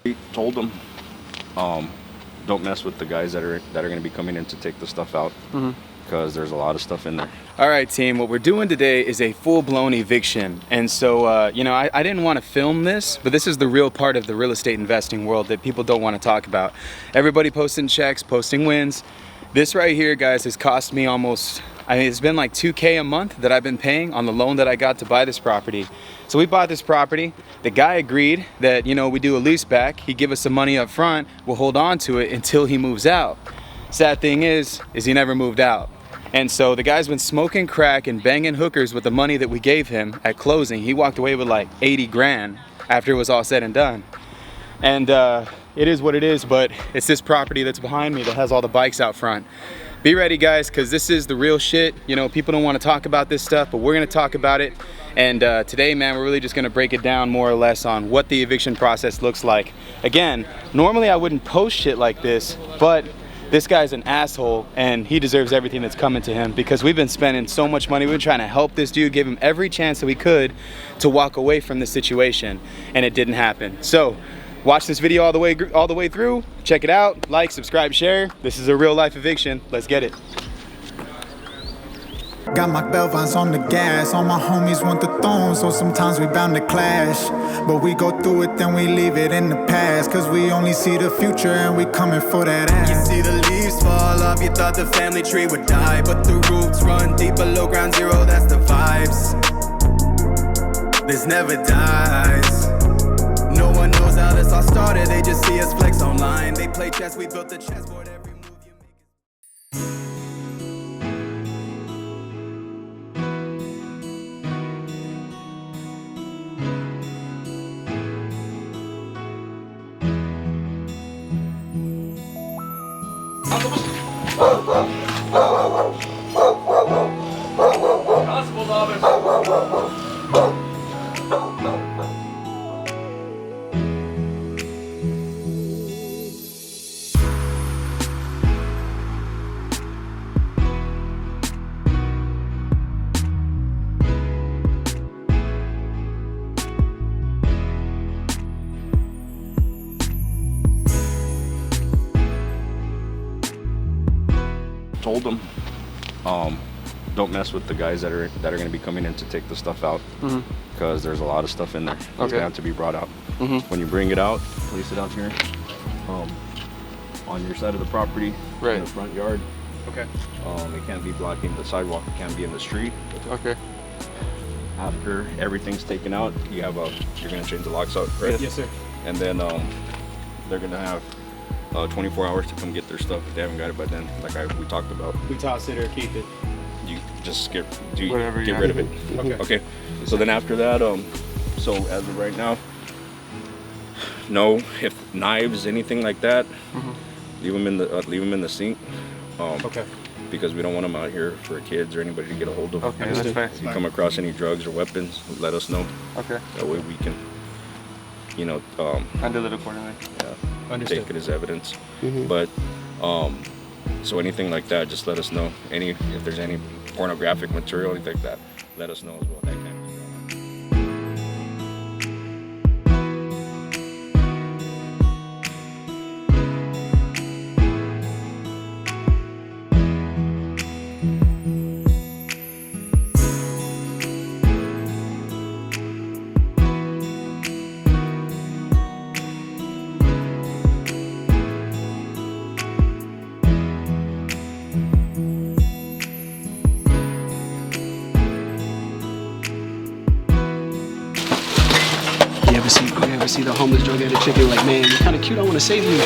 We told them, don't mess with the guys that are going to be coming in to take the stuff out, because there's a lot of stuff in there. All right, team, what we're doing today is a full-blown eviction. And so, you know, I didn't want to film this, but this is the real part of the real estate investing world that people don't want to talk about. Everybody posting checks, posting wins. This right here, guys, has cost me almost, I mean, it's been like $2K a month that I've been paying on the loan that I got to buy this property. So we bought this property. The guy agreed that, you know, we do a lease back. He'd give us some money up front. We'll hold on to it until he moves out. Sad thing is he never moved out. And so the guy's been smoking crack and banging hookers with the money that we gave him at closing. He walked away with like 80 grand after it was all said and done. And it is what it is, but it's this property that's behind me that has all the bikes out front. Be ready, guys, because this is the real shit. You know, people don't want to talk about this stuff, but we're going to talk about it. And today, man, we're really just going to break it down more or less on what the eviction process looks like. Again, normally I wouldn't post shit like this, but this guy's an asshole and he deserves everything that's coming to him, because we've been spending so much money. We've been trying to help this dude, give him every chance that we could to walk away from this situation, and it didn't happen. So watch this video all the way through. Check it out. Like, subscribe, share. This is a real life eviction. Let's get it. Got my belt vines on the gas. All my homies want the throne, so sometimes we bound to clash. But we go through it, then we leave it in the past, cause we only see the future and we coming for that ass. You see the leaves fall off, you thought the family tree would die, but the roots run deep below ground zero, that's the vibes. This never dies. No one knows how this all started, they just see us flex online. They play chess, we built the chessboard, every move you make. Told them, don't mess with the guys that are going to be coming in to take the stuff out, because there's a lot of stuff in there that's going to have to be brought out. When you bring it out, place it out here on your side of the property, in the front yard. Okay. It can't be blocking the sidewalk. It can't be in the street. Okay. After everything's taken out, you're going to change the locks out, correct? Yes, sir. And then they're going to have 24 hours to come get their stuff. If they haven't got it by then, like we talked about. We toss it or keep it. You just get Whatever, rid of it. Okay. So then after that, so as of right now, no, if knives, anything like that, leave them in the sink. Okay. Because we don't want them out here for kids or anybody to get a hold of. Okay, that's fair. If you come across any drugs or weapons, let us know. Okay. That way we can, you know, Handle it accordingly. Yeah, take it as evidence. But so anything like that, just let us know. If there's any pornographic material, anything like that, let us know as well. That can be done. You ever see the homeless drug addict chicken like, man, you're kind of cute, I want to save you.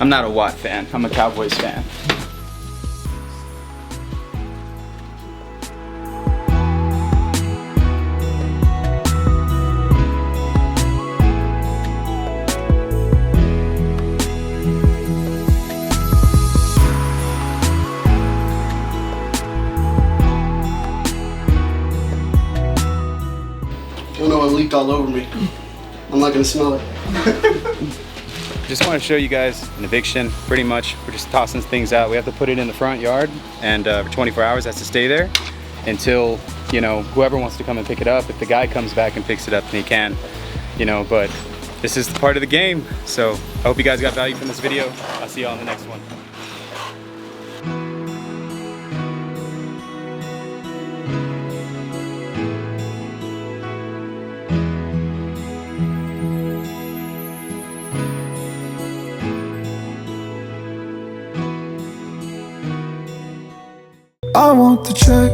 I'm not a Watt fan, I'm a Cowboys fan. I know it leaked all over me. I'm not gonna smell it. Just want to show you guys an eviction. Pretty much, we're just tossing things out. We have to put it in the front yard, and for 24 hours, it has to stay there until, you know, whoever wants to come and pick it up. If the guy comes back and picks it up, then he can, you know. But this is part of the game. So I hope you guys got value from this video. I'll see y'all in the next one. I want the check.